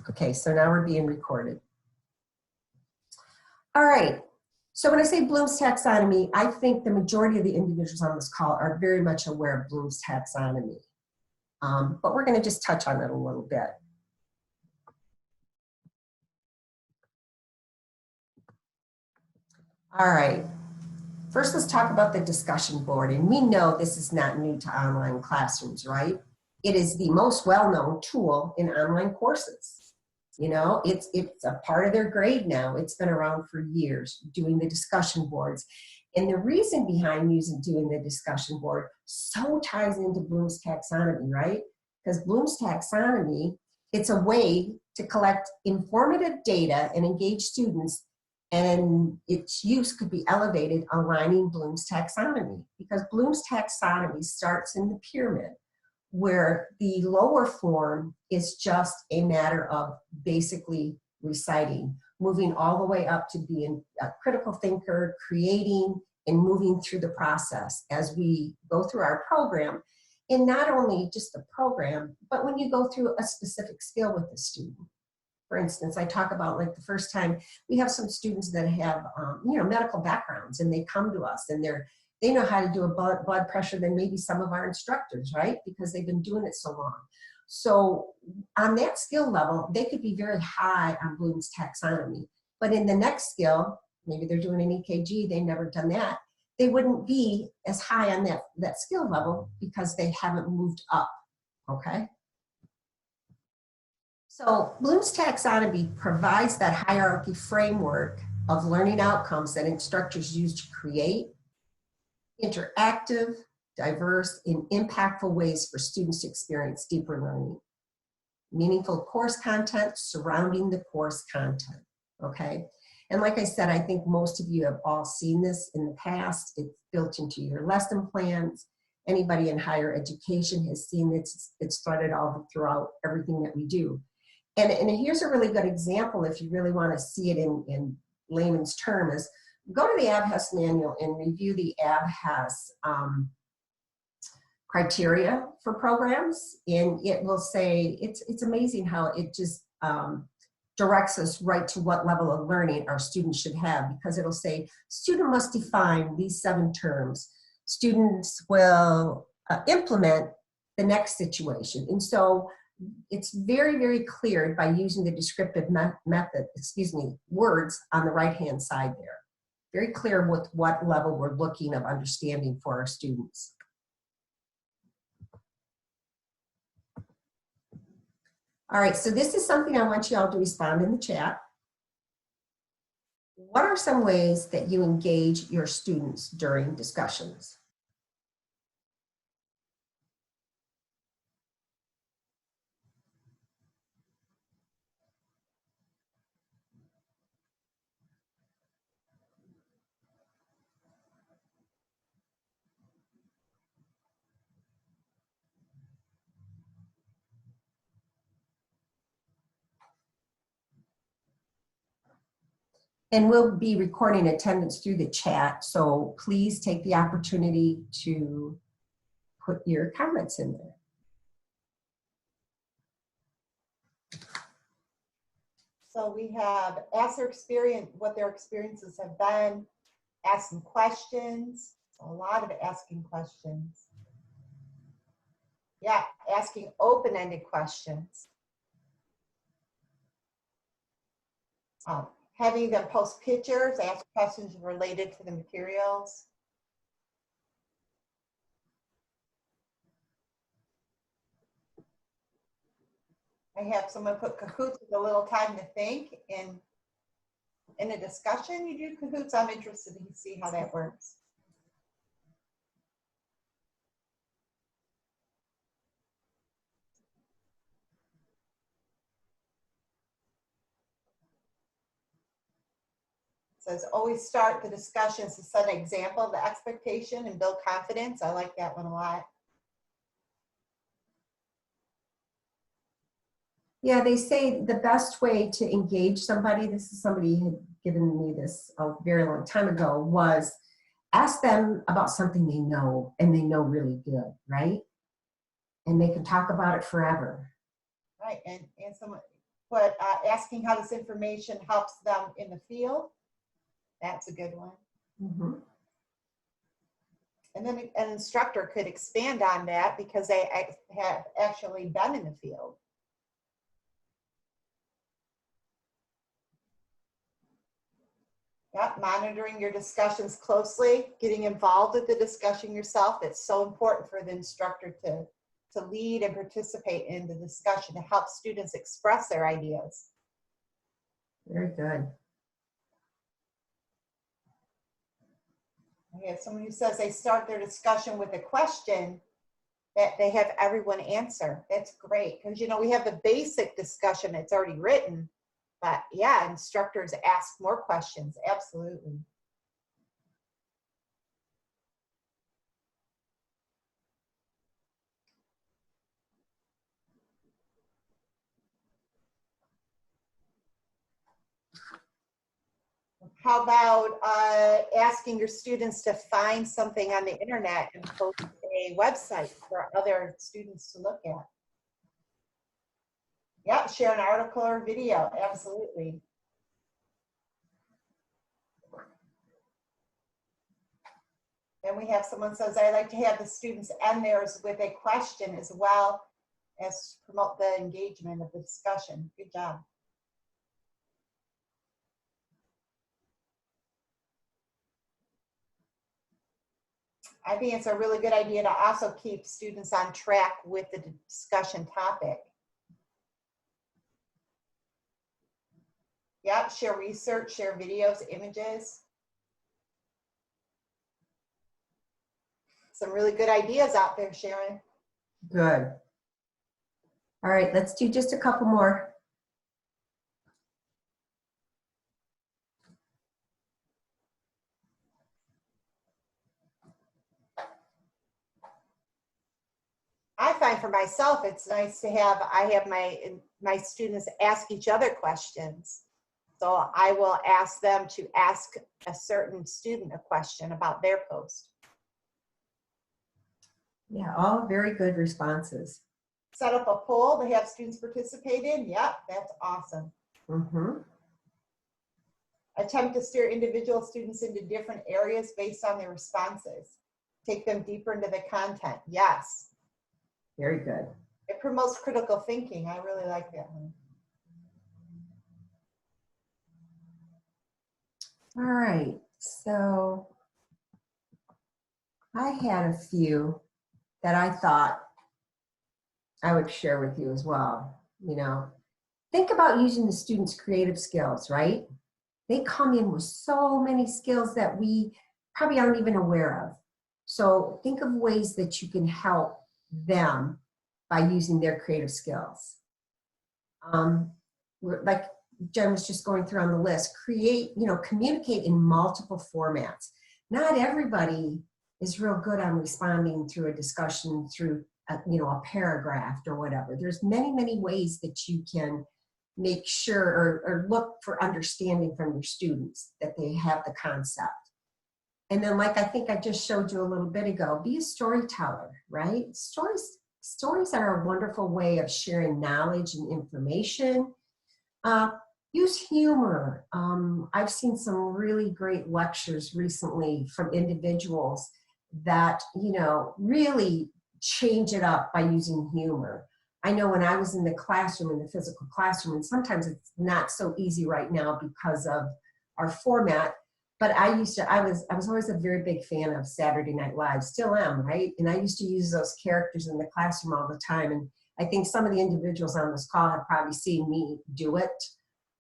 Okay, so now we're being recorded. All right, so when I say Bloom's taxonomy, I think the majority of the individuals on this call are very much aware of Bloom's taxonomy. But we're going to just touch on it a little bit. All right, first let's talk about the discussion board. And we know this is not new to online classrooms, right? It is the most well-known tool in online courses. You know, it's a part of their grade now. It's been around for years, doing the discussion boards. And the reason behind doing the discussion board so ties into Bloom's taxonomy, right? Because Bloom's taxonomy, it's a way to collect informative data and engage students, and its use could be elevated aligning Bloom's taxonomy, because Bloom's taxonomy starts in the pyramid, where the lower form is just a matter of basically reciting, moving all the way up to being a critical thinker, creating and moving through the process as we go through our program. And not only just the program, but when you go through a specific skill with the student. For instance, I talk about, like, the first time we have some students that have medical backgrounds, and they come to us and they know how to do a blood pressure than maybe some of our instructors, right? Because they've been doing it so long. So on that skill level, they could be very high on Bloom's taxonomy. But in the next skill, maybe they're doing an EKG, they've never done that, they wouldn't be as high on that skill level because they haven't moved up, okay? So Bloom's taxonomy provides that hierarchy framework of learning outcomes that instructors use to create interactive, diverse, and impactful ways for students to experience deeper learning. Meaningful course content surrounding the course content, okay? And like I said, I think most of you have all seen this in the past. It's built into your lesson plans. Anybody in higher education has seen it. It's threaded all throughout everything that we do. And here's a really good example, if you really want to see it in layman's terms, go to the ABHES manual and review the ABHES criteria for programs, and it will say, it's amazing how it just directs us right to what level of learning our students should have, because it'll say, student must define these 7 terms. Students will implement the next situation. And so it's very, very clear by using the descriptive words on the right-hand side there. Very clear with what level we're looking of understanding for our students. All right, so this is something I want you all to respond in the chat. What are some ways that you engage your students during discussions? And we'll be recording attendance through the chat, so please take the opportunity to put your comments in there. So we have ask their experience, what their experiences have been, ask some questions, a lot of asking questions. Yeah, asking open-ended questions. Having them post pictures, ask questions related to the materials. I have someone put Kahoots with a little time to think in a discussion. You do Kahoots, I'm interested to see how that works. Says always start the discussions to set an example of the expectation and build confidence. I like that one a lot. Yeah, they say the best way to engage somebody, this is somebody who had given me this a very long time ago, was ask them about something they know and they know really good, right? And they can talk about it forever. Right, and someone, put asking how this information helps them in the field. That's a good one. Mm-hmm. And then an instructor could expand on that because they have actually been in the field. Yep, monitoring your discussions closely, getting involved with the discussion yourself. It's so important for the instructor to lead and participate in the discussion to help students express their ideas. Very good. We have someone who says they start their discussion with a question that they have everyone answer. That's great because, you know, we have the basic discussion that's already written, but yeah, instructors ask more questions. Absolutely. How about asking your students to find something on the internet and post a website for other students to look at? Yeah, share an article or video, absolutely. Then we have someone says, I like to have the students end theirs with a question as well as promote the engagement of the discussion. Good job. I think it's a really good idea to also keep students on track with the discussion topic. Yeah, share research, share videos, images. Some really good ideas out there, Sharon. Good. All right, let's do just a couple more. I find for myself, it's nice to have, I have my students ask each other questions. So I will ask them to ask a certain student a question about their post. Yeah, all very good responses. Set up a poll to have students participate in. Yep, that's awesome. Mm-hmm. Attempt to steer individual students into different areas based on their responses. Take them deeper into the content. Yes. Very good. It promotes critical thinking. I really like that one. All right, so I had a few that I thought I would share with you as well. You know, think about using the students' creative skills, right? They come in with so many skills that we probably aren't even aware of. So think of ways that you can help them by using their creative skills. Like Jen was just going through on the list, communicate in multiple formats. Not everybody is real good on responding through a discussion through a paragraph or whatever. There's many, many ways that you can make sure or look for understanding from your students that they have the concept. And then, like I think I just showed you a little bit ago, be a storyteller, right? Stories are a wonderful way of sharing knowledge and information. Use humor. I've seen some really great lectures recently from individuals that, really change it up by using humor. I know when I was in the classroom, in the physical classroom, and sometimes it's not so easy right now because of our format, but I was always a very big fan of Saturday Night Live, still am, right? And I used to use those characters in the classroom all the time. And I think some of the individuals on this call have probably seen me do it.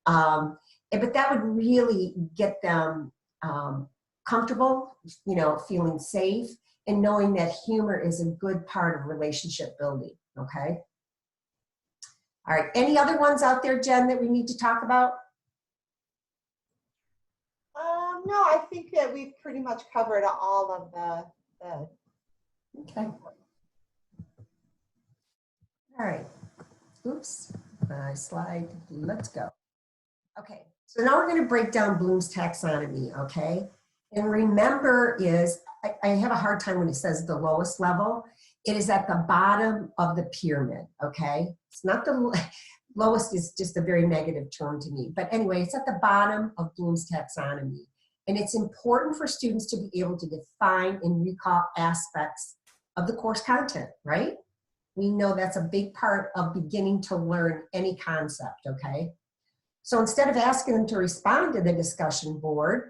But that would really get them comfortable, feeling safe and knowing that humor is a good part of relationship building, okay? All right, any other ones out there, Jen, that we need to talk about? No, I think that we've pretty much covered all of the Okay. All right. Oops, my slide. Let's go. Okay, so now we're going to break down Bloom's taxonomy, okay? And remember I have a hard time when it says the lowest level. It is at the bottom of the pyramid, okay? It's not Lowest is just a very negative term to me. But anyway, it's at the bottom of Bloom's taxonomy. And it's important for students to be able to define and recall aspects of the course content, right? We know that's a big part of beginning to learn any concept, okay? So instead of asking them to respond to the discussion board,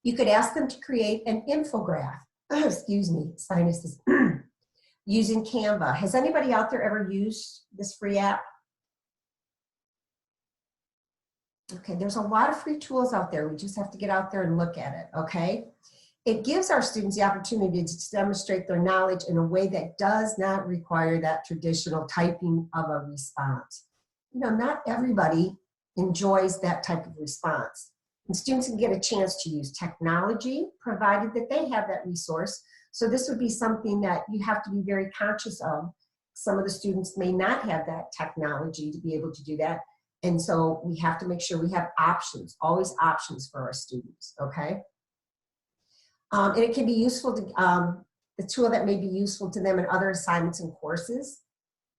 you could ask them to create an infographic, excuse me, sinuses, using Canva. Has anybody out there ever used this free app? Okay, there's a lot of free tools out there. We just have to get out there and look at it, okay? It gives our students the opportunity to demonstrate their knowledge in a way that does not require that traditional typing of a response. You know, not everybody enjoys that type of response. And students can get a chance to use technology, provided that they have that resource. So this would be something that you have to be very conscious of. Some of the students may not have that technology to be able to do that. And so we have to make sure we have options, always options for our students, okay? And it can be useful to, the tool that may be useful to them in other assignments and courses.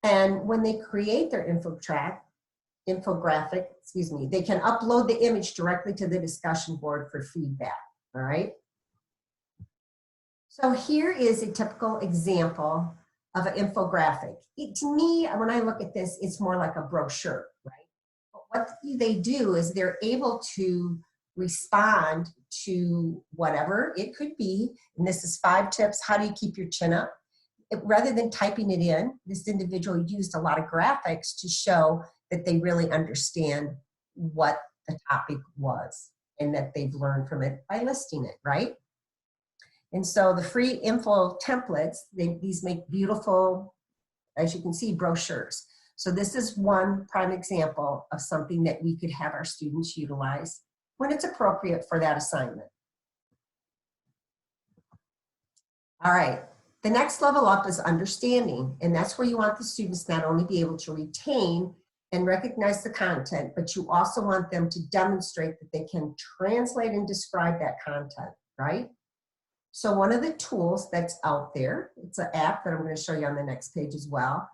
And when they create their infographic, excuse me, they can upload the image directly to the discussion board for feedback, all right? So here is a typical example of an infographic. To me, when I look at this, it's more like a brochure, right? But what they do is they're able to respond to whatever it could be. And this is 5 tips. How do you keep your chin up? Rather than typing it in, this individual used a lot of graphics to show that they really understand what the topic was and that they've learned from it by listing it, right? And so the free info templates, these make beautiful, as you can see, brochures. So this is one prime example of something that we could have our students utilize when it's appropriate for that assignment. All right, the next level up is understanding, and that's where you want the students not only be able to retain and recognize the content, but you also want them to demonstrate that they can translate and describe that content, right? So one of the tools that's out there, it's an app that I'm going to show you on the next page as well,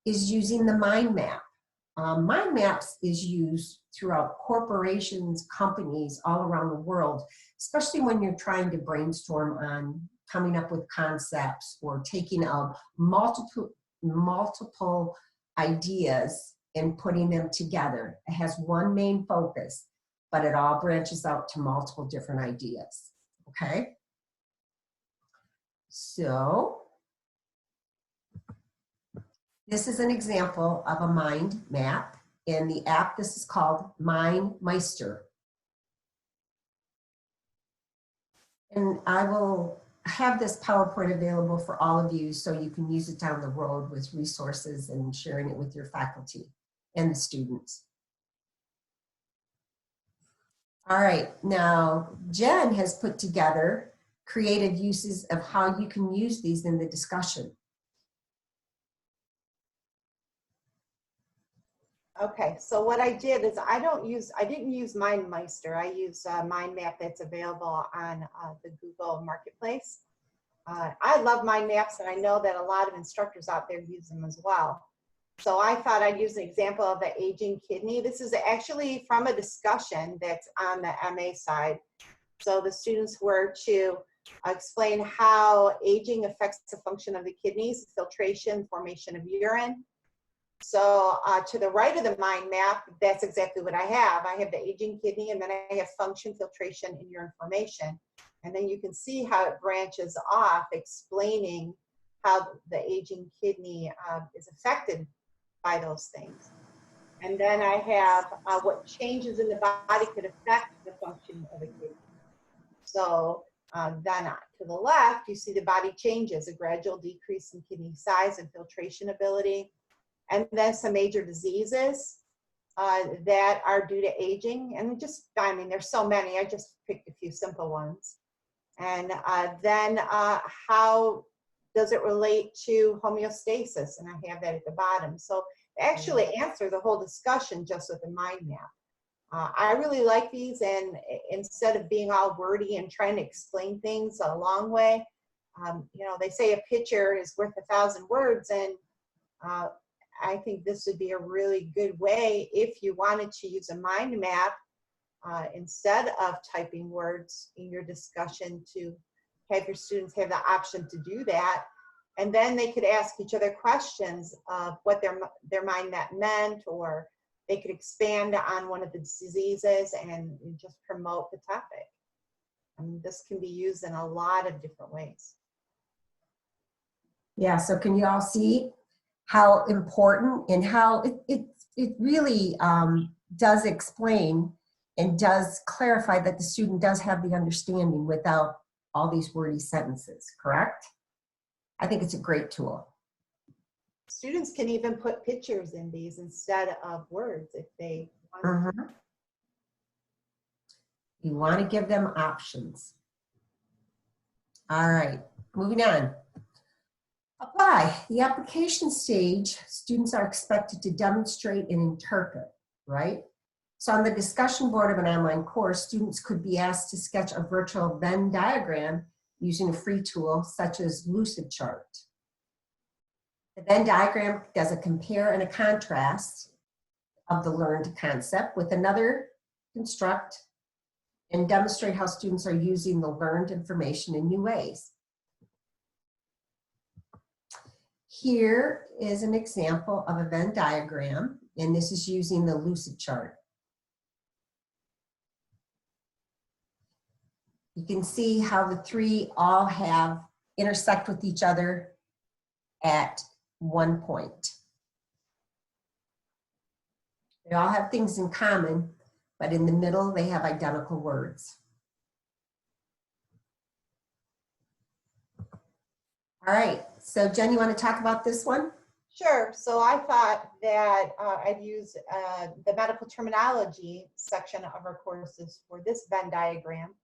is using the mind map. Mind maps is used throughout corporations, companies all around the world, especially when you're trying to brainstorm on coming up with concepts or taking up multiple ideas and putting them together. It has one main focus, but it all branches out to multiple different ideas, okay? So this is an example of a mind map. In the app, this is called MindMeister. And I will have this PowerPoint available for all of you so you can use it down the road with resources and sharing it with your faculty and the students. All right, now Jen has put together creative uses of how you can use these in the discussion. Okay, so what I did is I didn't use MindMeister. I use Mind Map that's available on the Google Marketplace. I love mind maps, and I know that a lot of instructors out there use them as well. So I thought I'd use an example of the aging kidney. This is actually from a discussion that's on the MA side. So the students were to explain how aging affects the function of the kidneys, filtration, formation of urine. So to the right of the mind map, that's exactly what I have. I have the aging kidney, and then I have function, filtration, and urine formation. And then you can see how it branches off, explaining how the aging kidney is affected by those things. And then I have what changes in the body could affect the function of a kidney. So then to the left, you see the body changes, a gradual decrease in kidney size and filtration ability. And then some major diseases that are due to aging. And just, I mean, there's so many, I just picked a few simple ones. And then how does it relate to homeostasis? And I have that at the bottom. So actually answer the whole discussion just with a mind map. I really like these, and instead of being all wordy and trying to explain things a long way, you know, they say a picture is worth 1,000 words, and I think this would be a really good way if you wanted to use a mind map instead of typing words in your discussion, to have your students have the option to do that. And then they could ask each other questions of what their mind map meant, or they could expand on one of the diseases and just promote the topic. I mean, this can be used in a lot of different ways. Yeah, so can you all see how important and how it really does explain and does clarify that the student does have the understanding without all these wordy sentences, correct? I think it's a great tool. Students can even put pictures in these instead of words if they want. You want to give them options. All right, moving on. Apply. The application stage, students are expected to demonstrate and interpret, right? So on the discussion board of an online course, students could be asked to sketch a virtual Venn diagram using a free tool such as Lucidchart. The Venn diagram does a compare and a contrast of the learned concept with another construct and demonstrate how students are using the learned information in new ways. Here is an example of a Venn diagram, and this is using the Lucidchart. You can see how the three all have intersect with each other at one point. They all have things in common, but in the middle they have identical words. All right, so Jen, you want to talk about this one? Sure. So I thought that I'd use the medical terminology section of our courses for this Venn diagram.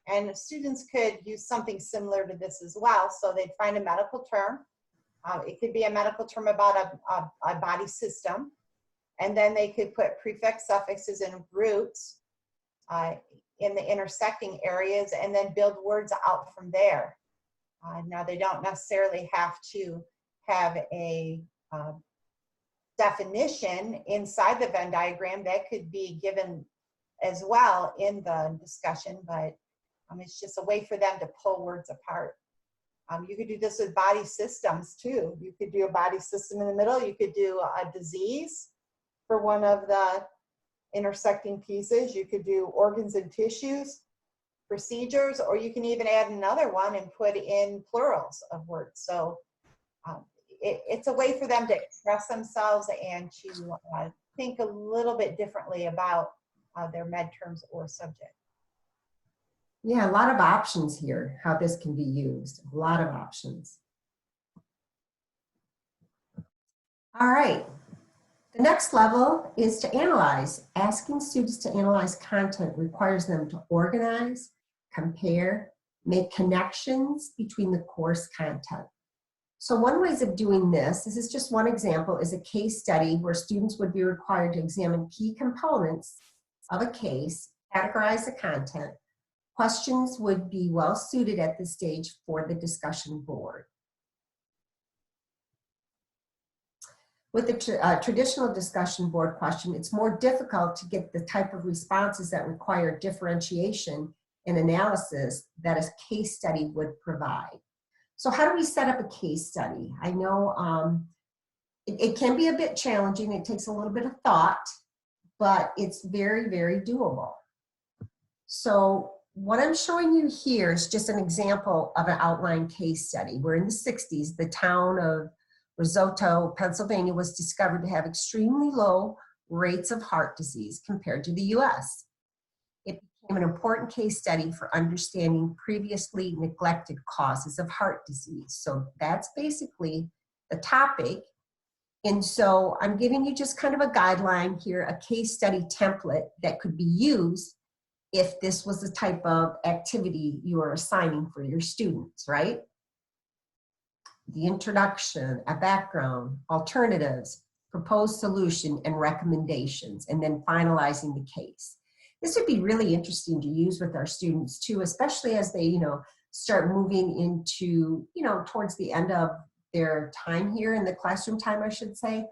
And students could use something similar to this as well. So they'd find a medical term. It could be a medical term about a body system. And then they could put prefix, suffixes, and roots in the intersecting areas, and then build words out from there. Now, they don't necessarily have to have a definition inside the Venn diagram. That could be given as well in the discussion, but it's just a way for them to pull words apart. You could do this with body systems too. You could do a body system in the middle. You could do a disease for one of the intersecting pieces. You could do organs and tissues, procedures, or you can even add another one and put in plurals of words. So it's a way for them to express themselves and to think a little bit differently about their med terms or subject. Yeah, a lot of options here, how this can be used, a lot of options. All right, the next level is to analyze. Asking students to analyze content requires them to organize, compare, make connections between the course content. So one way of doing this is just one example, is a case study where students would be required to examine key components of a case, categorize the content. Questions would be well suited at this stage for the discussion board. With the traditional discussion board question, it's more difficult to get the type of responses that require differentiation and analysis that a case study would provide. So how do we set up a case study? I know it can be a bit challenging. It takes a little bit of thought, but it's very, very doable. So what I'm showing you here is just an example of an outline case study where in the 60s, the town of Risotto, Pennsylvania was discovered to have extremely low rates of heart disease compared to the US. It became an important case study for understanding previously neglected causes of heart disease. So that's basically the topic. And so I'm giving you just kind of a guideline here, a case study template that could be used if this was the type of activity you are assigning for your students, right? The introduction, a background, alternatives, proposed solution, and recommendations, and then finalizing the case. This would be really interesting to use with our students too, especially as they, start moving into, towards the end of their time here in the classroom time, I should say,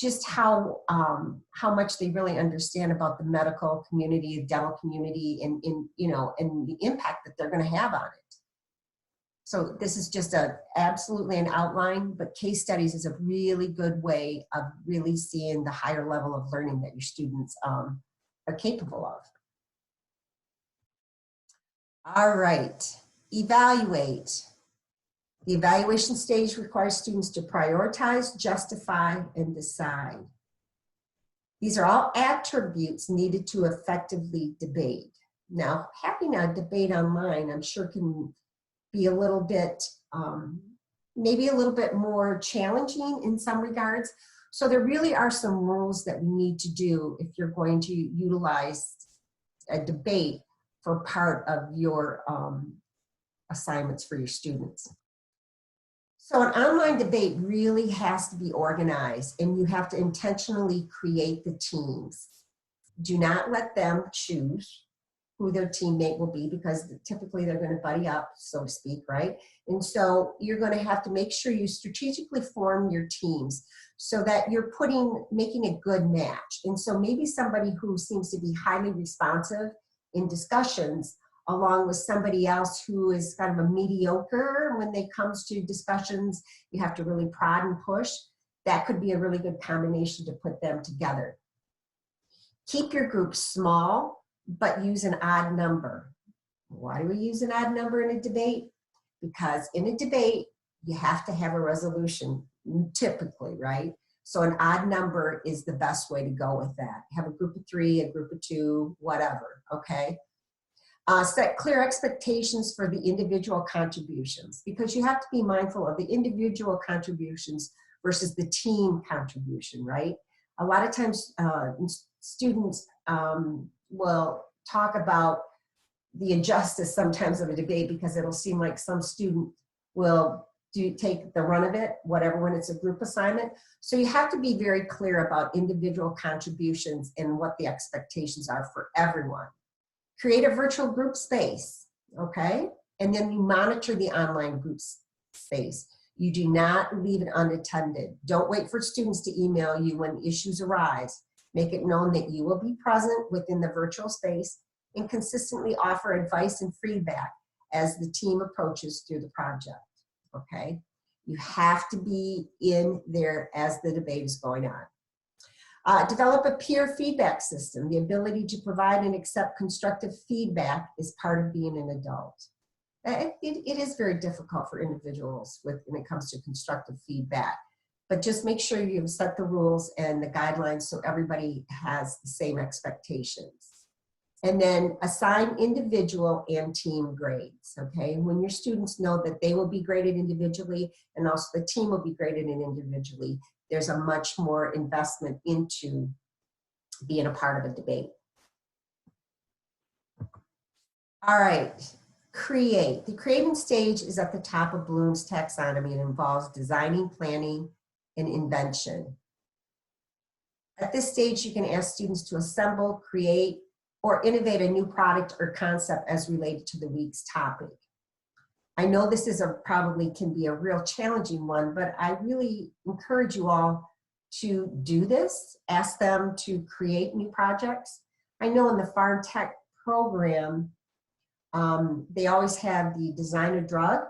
just how much they really understand about the medical community, the dental community, and and the impact that they're going to have on it. So this is just absolutely an outline, but case studies is a really good way of really seeing the higher level of learning that your students are capable of. All right, evaluate. The evaluation stage requires students to prioritize, justify, and decide. These are all attributes needed to effectively debate. Now, having a debate online, I'm sure can be a little bit, maybe a little bit more challenging in some regards. So there really are some rules that we need to do if you're going to utilize a debate for part of your assignments for your students. So an online debate really has to be organized, and you have to intentionally create the teams. Do not let them choose who their teammate will be, because typically they're going to buddy up, so to speak, right? And so you're going to have to make sure you strategically form your teams so that you're making a good match. And so maybe somebody who seems to be highly responsive in discussions, along with somebody else who is kind of a mediocre when it comes to discussions, you have to really prod and push. That could be a really good combination to put them together. Keep your group small, but use an odd number. Why do we use an odd number in a debate? Because in a debate, you have to have a resolution, typically, right? So an odd number is the best way to go with that. Have a group of 3, a group of 2, whatever, okay? Set clear expectations for the individual contributions, because you have to be mindful of the individual contributions versus the team contribution, right? A lot of times students will talk about the injustice sometimes of a debate, because it'll seem like some student will take the run of it, whatever, when it's a group assignment. So you have to be very clear about individual contributions and what the expectations are for everyone. Create a virtual group space, okay? And then you monitor the online group space. You do not leave it unattended. Don't wait for students to email you when issues arise. Make it known that you will be present within the virtual space and consistently offer advice and feedback as the team approaches through the project, okay? You have to be in there as the debate is going on. Develop a peer feedback system. The ability to provide and accept constructive feedback is part of being an adult. It is very difficult for individuals when it comes to constructive feedback, but just make sure you've set the rules and the guidelines so everybody has the same expectations. And then assign individual and team grades, okay? When your students know that they will be graded individually and also the team will be graded individually, there's a much more investment into being a part of a debate. All right, create. The creating stage is at the top of Bloom's taxonomy and involves designing, planning, and invention. At this stage, you can ask students to assemble, create, or innovate a new product or concept as related to the week's topic. I know this is probably can be a real challenging one, but I really encourage you all to do this. Ask them to create new projects. I know in the Farm Tech program, they always have the design a drug,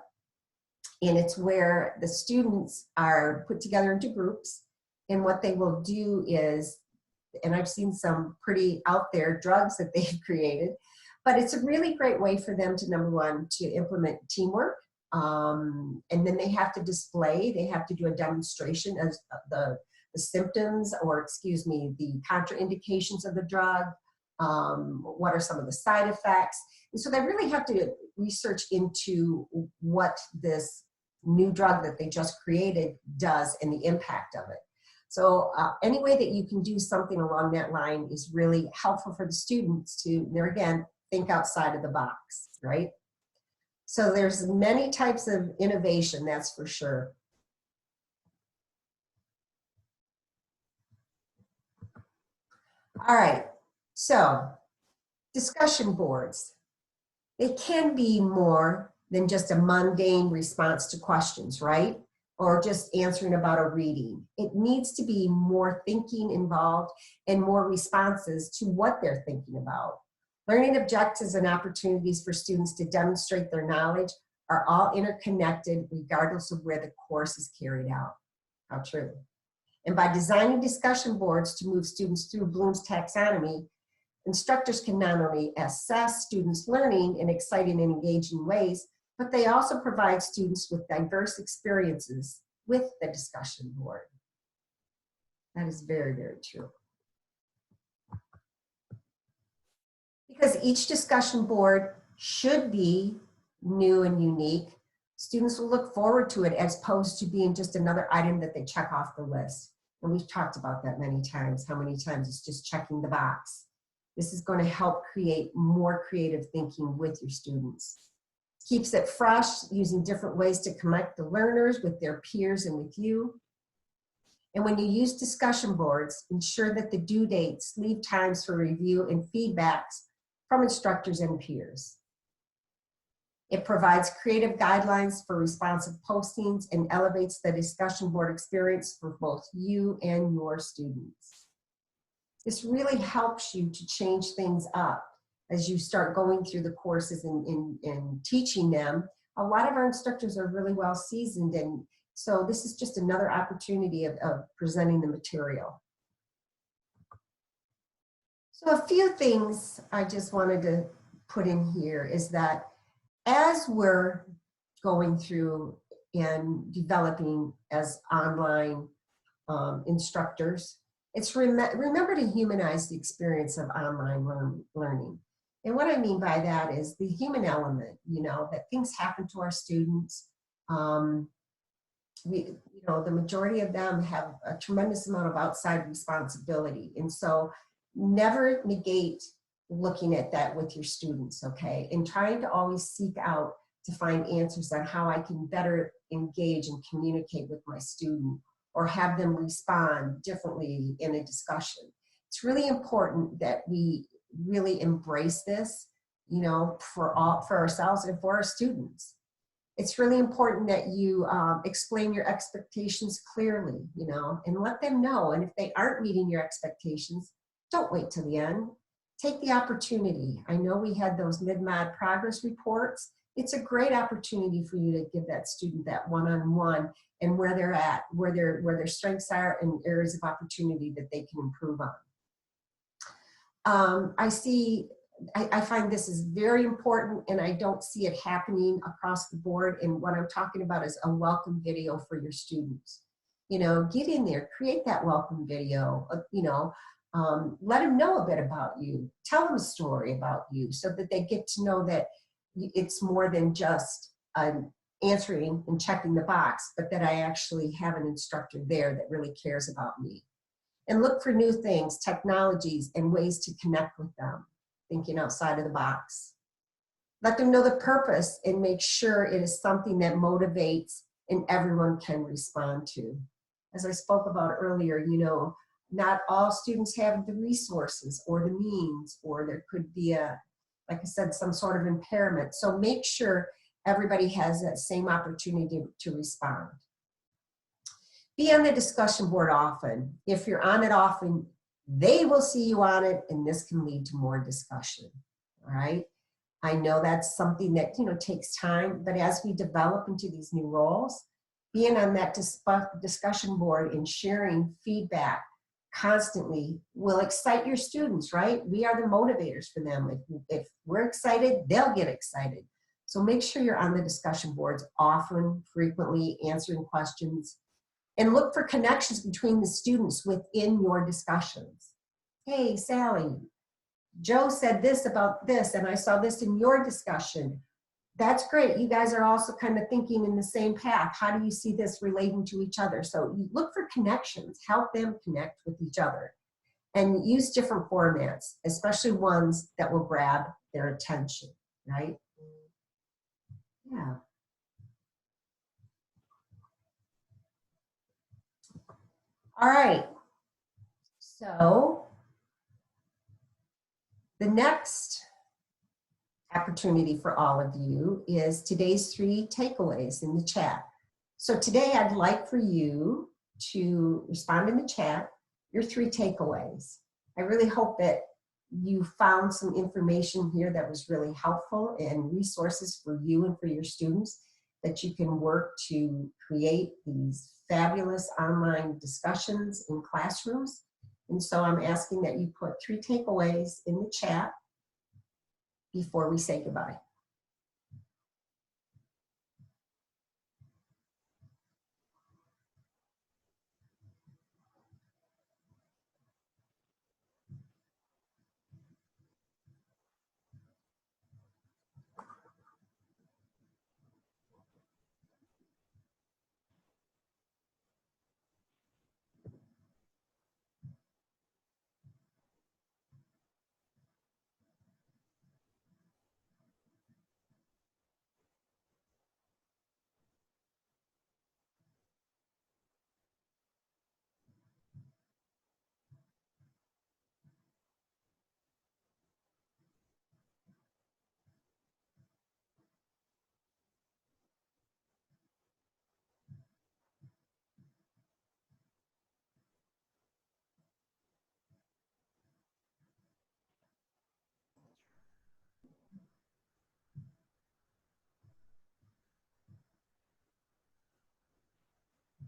and it's where the students are put together into groups, and what they will do is, and I've seen some pretty out there drugs that they've created, but it's a really great way for them to, number one, to implement teamwork. And then they have to display, they have to do a demonstration of the symptoms, or excuse me, the contraindications of the drug. What are some of the side effects? And so they really have to research into what this new drug that they just created does and the impact of it. So any way that you can do something along that line is really helpful for the students to, there again, think outside of the box, right? So there's many types of innovation, that's for sure. All right, so discussion boards. They can be more than just a mundane response to questions, right? or just answering about a reading. It needs to be more thinking involved and more responses to what they're thinking about. Learning objectives and opportunities for students to demonstrate their knowledge are all interconnected regardless of where the course is carried out. How true. And by designing discussion boards to move students through Bloom's taxonomy, instructors can not only assess students' learning in exciting and engaging ways, but they also provide students with diverse experiences with the discussion board. That is very, very true. Because each discussion board should be new and unique, students will look forward to it as opposed to being just another item that they check off the list. And we've talked about that many times, how many times it's just checking the box. This is going to help create more creative thinking with your students. Keeps it fresh, using different ways to connect the learners with their peers and with you. And when you use discussion boards, ensure that the due dates leave times for review and feedbacks from instructors and peers. It provides creative guidelines for responsive postings and elevates the discussion board experience for both you and your students. This really helps you to change things up as you start going through the courses and teaching them. A lot of our instructors are really well seasoned, and so this is just another opportunity of presenting the material. So a few things I just wanted to put in here is that as we're going through and developing as online instructors, it's remember to humanize the experience of online learning. And what I mean by that is the human element, you know, that things happen to our students. The majority of them have a tremendous amount of outside responsibility. And so never negate looking at that with your students, okay? And trying to always seek out to find answers on how I can better engage and communicate with my student or have them respond differently in a discussion. It's really important that we really embrace this, you know, for ourselves and for our students. It's really important that you explain your expectations clearly, you know, and let them know. And if they aren't meeting your expectations, don't wait till the end. Take the opportunity. I know we had those mid-mod progress reports. It's a great opportunity for you to give that student that one-on-one and where they're at, where their strengths are and areas of opportunity that they can improve on. I find this is very important, and I don't see it happening across the board. And what I'm talking about is a welcome video for your students. You know, get in there, create that welcome video, let them know a bit about you. Tell them a story about you so that they get to know that it's more than just answering and checking the box, but that I actually have an instructor there that really cares about me. And look for new things, technologies, and ways to connect with them, thinking outside of the box. Let them know the purpose and make sure it is something that motivates and everyone can respond to. As I spoke about earlier, you know, not all students have the resources or the means, or there could be like I said, some sort of impairment. So make sure everybody has that same opportunity to respond. Be on the discussion board often. If you're on it often, they will see you on it, and this can lead to more discussion, all right? I know that's something that, you know, takes time, but as we develop into these new roles, being on that discussion board and sharing feedback constantly will excite your students, right? We are the motivators for them. If we're excited, they'll get excited. So make sure you're on the discussion boards often, frequently, answering questions, and look for connections between the students within your discussions. Hey, Sally, Joe said this about this, and I saw this in your discussion. That's great. You guys are also kind of thinking in the same path. How do you see this relating to each other? So you look for connections, help them connect with each other, and use different formats, especially ones that will grab their attention, right? Yeah. All right. So the next opportunity for all of you is today's 3 takeaways in the chat. So today I'd like for you to respond in the chat, your 3 takeaways. I really hope that you found some information here that was really helpful and resources for you and for your students that you can work to create these fabulous online discussions in classrooms. And so I'm asking that you put 3 takeaways in the chat before we say goodbye.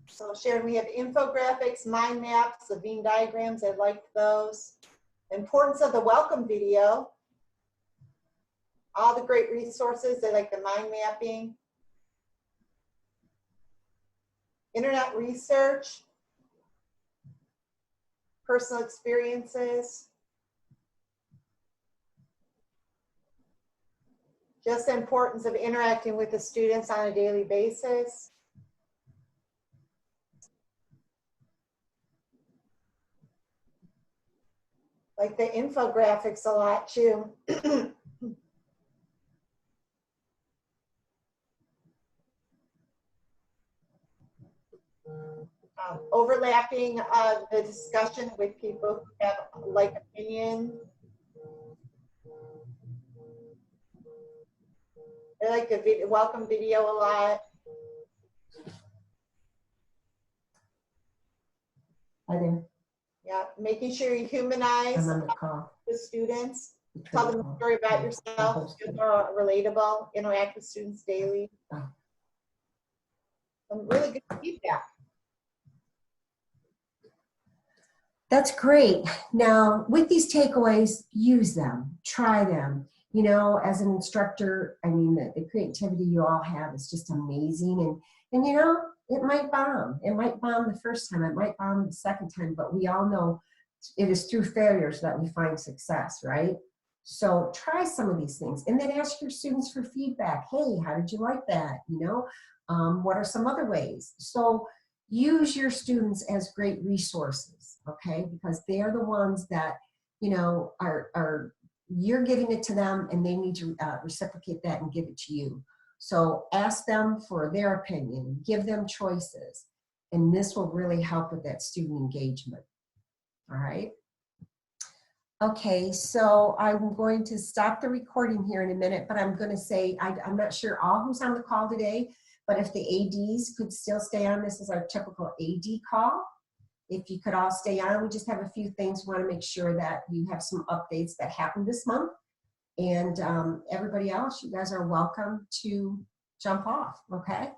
So Sharon, we have infographics, mind maps, the Venn diagrams. I liked those. Importance of the welcome video. All the great resources. They like the mind mapping. Internet research. Personal experiences. Just the importance of interacting with the students on a daily basis. Like the infographics a lot too. Overlapping the discussion with people who have like opinions. I like the welcome video a lot. Hi there. Yeah, making sure you humanize I'm on the call. the students. Tell them a story about yourself. Feel more relatable. Interact with students daily. Some really good feedback. That's great. Now, with these takeaways, use them, try them. You know, as an instructor, I mean, the creativity you all have is just amazing. And you know, it might bomb. It might bomb the first time. It might bomb the second time. But we all know it is through failures that we find success, right? So try some of these things. And then ask your students for feedback. Hey, how did you like that? You know, what are some other ways? So use your students as great resources, okay? Because they're the ones that, you know, are you're giving it to them and they need to reciprocate that and give it to you. So ask them for their opinion, give them choices, and this will really help with that student engagement, all right? Okay, so I'm going to stop the recording here in a minute, but I'm gonna say, I'm not sure all who's on the call today, but if the ADs could still stay on, this is our typical AD call. If you could all stay on, we just have a few things. We want to make sure that you have some updates that happened this month. And everybody else, you guys are welcome to jump off, okay?